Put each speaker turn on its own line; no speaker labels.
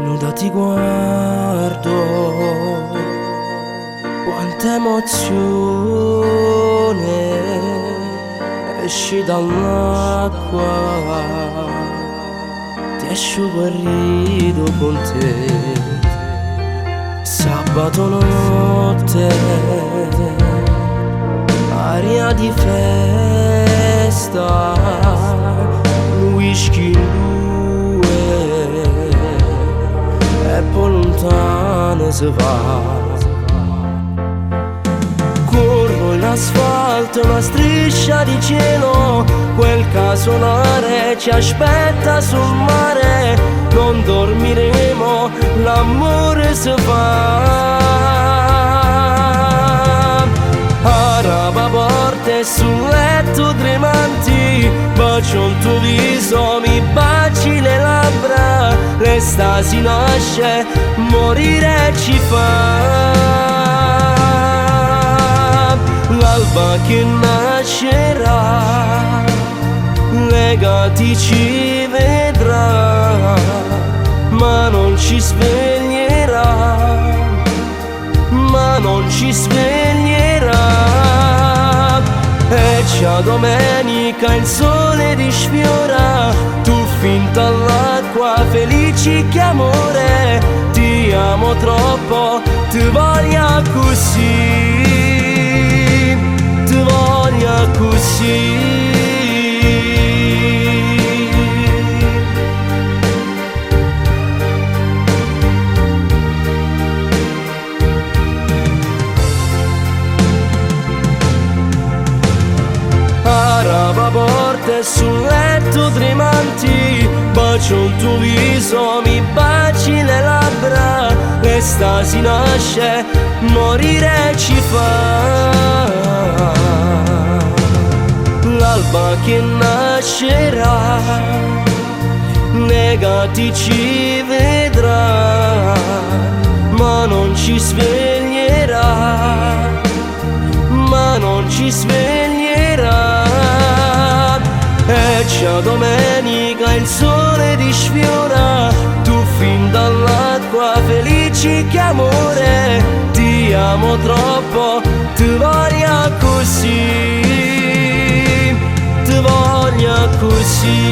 nuda ti guardo, quanta emozione esci dall'acqua, ti asciugo e rido con te. Sabato notte, aria di festa, un whisky in due e poi lontano si va. Corro in asfalto, una striscia di cielo, quel casolare ci aspetta sul mare. Non dormiremo, l'amore si fa. Araba porte sul letto tremanti, bacio il tuo viso, mi baci le labbra. L'estasi nasce, morire ci fa. L'alba che nascerà, legati ci vedrà, ma non ci sveglierà, ma non ci sveglierà. E c'è domenica il sole risfiora, tu finta all'acqua, felici che amore. Ti amo troppo, ti voglio così, ti voglio così. Araba porte sul letto tremanti, bacio il tuo viso, mi baci le labbra. L'estasi nasce, morire ci fa. L'alba che nascerà, negati ci vedrà, ma non ci sveglierà, ma non ci sveglierà. E c'è domenica il sole risfiora, tu fin dall'acqua, felici che amore. Ti amo troppo, ti voglio così, ti voglio così.